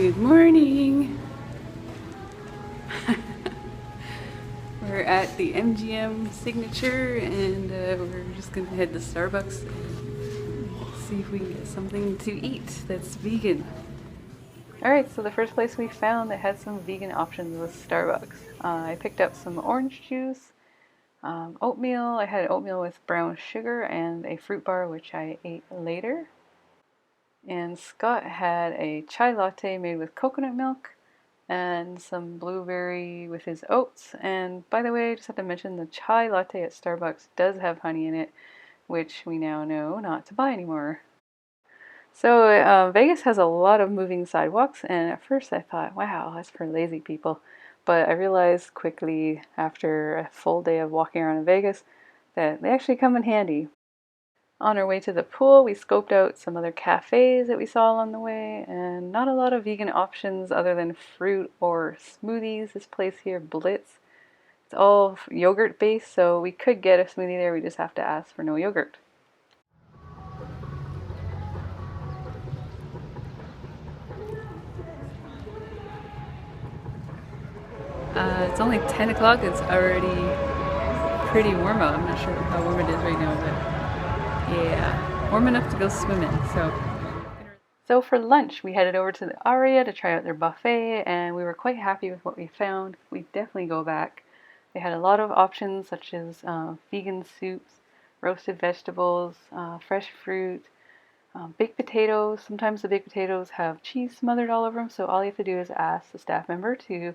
Good morning! We're at the MGM Signature and we're just gonna head to Starbucks and see if we can get something to eat that's vegan. Alright, so the first place we found that had some vegan options was Starbucks. I picked up some orange juice, oatmeal. I had oatmeal with brown sugar and a fruit bar, which I ate later. And Scott had a chai latte made with coconut milk and some blueberry with his oats. And by the way, I just have to mention the chai latte at Starbucks does have honey in it, which we now know not to buy anymore. So Vegas has a lot of moving sidewalks, and at first I thought, wow, that's for lazy people. But I realized quickly after a full day of walking around in Vegas that they actually come in handy. On our way to the pool, we scoped out some other cafes that we saw along the way, and not a lot of vegan options other than fruit or smoothies. This place here, Blitz, it's all yogurt based, so we could get a smoothie there, we just have to ask for no yogurt. It's only 10 o'clock, it's already pretty warm out. I'm not sure how warm it is right now, but yeah, warm enough to go swimming. So for lunch, we headed over to the Aria to try out their buffet, and we were quite happy with what we found. We definitely go back. They had a lot of options such as vegan soups, roasted vegetables, fresh fruit, baked potatoes. Sometimes the baked potatoes have cheese smothered all over them, so all you have to do is ask the staff member to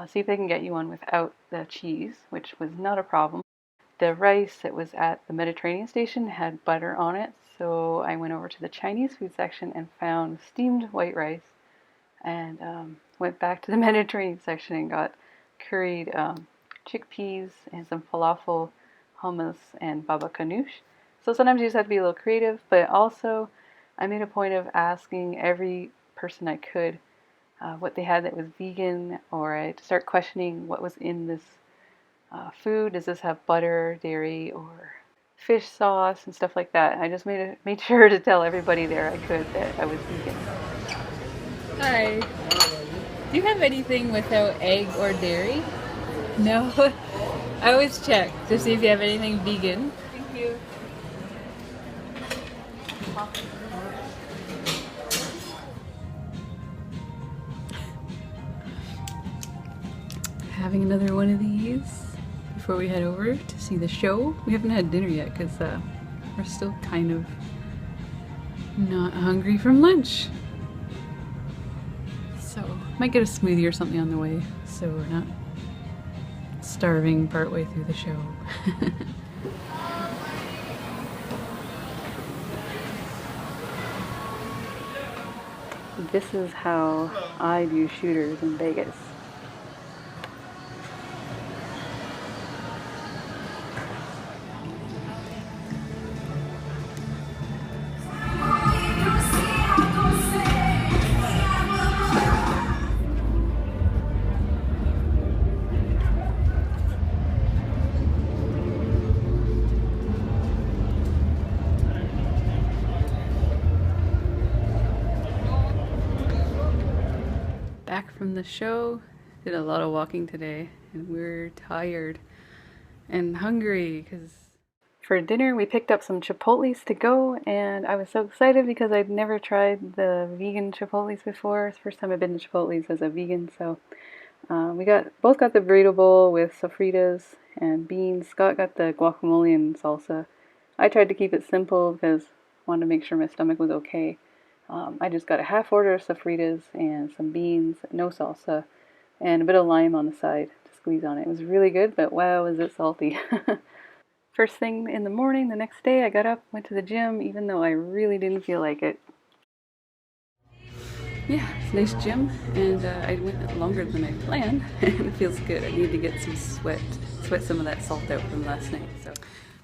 see if they can get you one without the cheese, which was not a problem. The rice that was at the Mediterranean station had butter on it, so I went over to the Chinese food section and found steamed white rice, and went back to the Mediterranean section and got curried chickpeas and some falafel, hummus, and baba ganoush. So sometimes you just have to be a little creative, but also I made a point of asking every person I could what they had that was vegan, or I'd start questioning what was in this food. Does this have butter, dairy, or fish sauce and stuff like that? I just made sure to tell everybody there I could that I was vegan. Hi. Do you have anything without egg or dairy? No? I always check to see if you have anything vegan. Thank you. Having another one of these before we head over to see the show. We haven't had dinner yet because we're still kind of not hungry from lunch. So might get a smoothie or something on the way so we're not starving partway through the show. This is how I do shooters in Vegas. Back from the show, did a lot of walking today, and we're tired and hungry because for dinner we picked up some Chipotles to go, and I was so excited because I'd never tried the vegan Chipotles before. It's the first time I've been to Chipotles as a vegan, so we both got the burrito bowl with sofritas and beans. Scott got the guacamole and salsa. I tried to keep it simple because I wanted to make sure my stomach was okay. I just got a half order of sofritas and some beans, no salsa, and a bit of lime on the side to squeeze on it. It was really good, but wow, was it salty. First thing in the morning, the next day, I got up, went to the gym, even though I really didn't feel like it. Yeah, it's a nice gym, and I went longer than I planned, and it feels good. I need to get some sweat some of that salt out from last night, so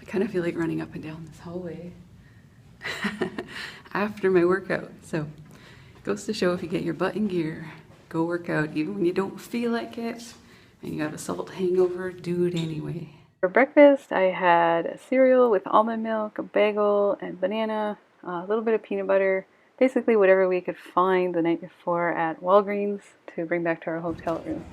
I kind of feel like running up and down this hallway after my workout. So it goes to show, if you get your butt in gear, go work out even when you don't feel like it and you have a salt hangover, do it anyway. For breakfast I had a cereal with almond milk, a bagel and banana, a little bit of peanut butter, basically whatever we could find the night before at Walgreens to bring back to our hotel room.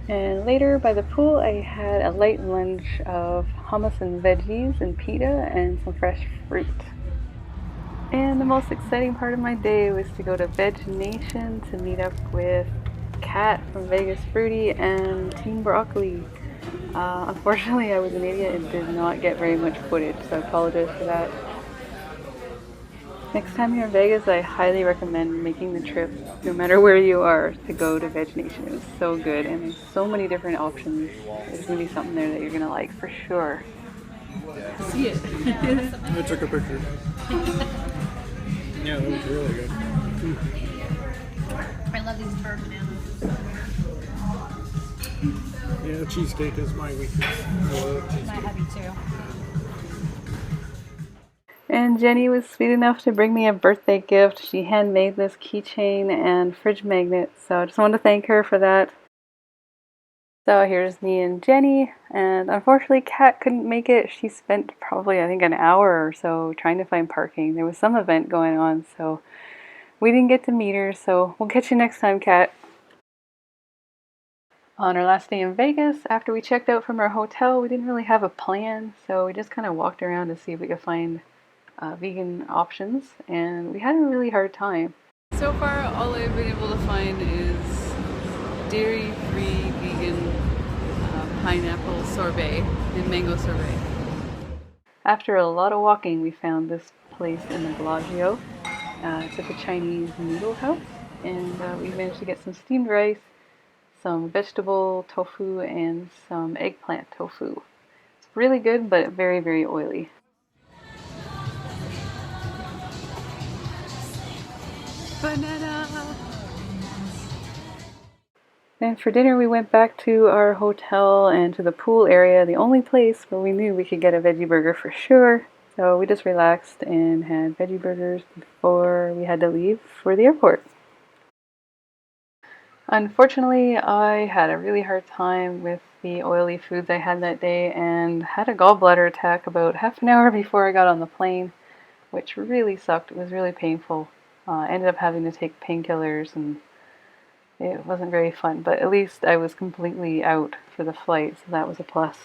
And later by the pool, I had a light lunch of hummus and veggies and pita and some fresh fruit. And the most exciting part of my day was to go to Veg Nation to meet up with Kat from Vegas Fruity and Team Broccoli. Unfortunately, I was an idiot and did not get very much footage, so I apologize for that. Next time you're in Vegas, I highly recommend making the trip, no matter where you are, to go to Veg Nation. It was so good, and there's so many different options. There's going to be something there that you're going to like for sure. See it. I took a picture. Yeah, that was really good. I love these burnt bananas. Yeah, cheesecake is my weakness. I love cheesecake. My hubby too. And Jenny was sweet enough to bring me a birthday gift. She handmade this keychain and fridge magnet, so I just wanted to thank her for that. So here's me and Jenny, and unfortunately Kat couldn't make it. She spent probably, I think, an hour or so trying to find parking. There was some event going on, so we didn't get to meet her, so we'll catch you next time, Kat. On our last day in Vegas, after we checked out from our hotel, we didn't really have a plan, so we just kind of walked around to see if we could find vegan options, and we had a really hard time. So far, all I've been able to find is dairy-free vegan pineapple sorbet and mango sorbet. After a lot of walking, we found this place in the Bellagio. It's like a Chinese noodle house, and we managed to get some steamed rice, some vegetable tofu, and some eggplant tofu. It's really good, but very, very oily. Banana! And for dinner, we went back to our hotel and to the pool area, the only place where we knew we could get a veggie burger for sure. So we just relaxed and had veggie burgers before we had to leave for the airport. Unfortunately, I had a really hard time with the oily foods I had that day and had a gallbladder attack about half an hour before I got on the plane, which really sucked. It was really painful. I ended up having to take painkillers, and it wasn't very fun, but at least I was completely out for the flight, so that was a plus.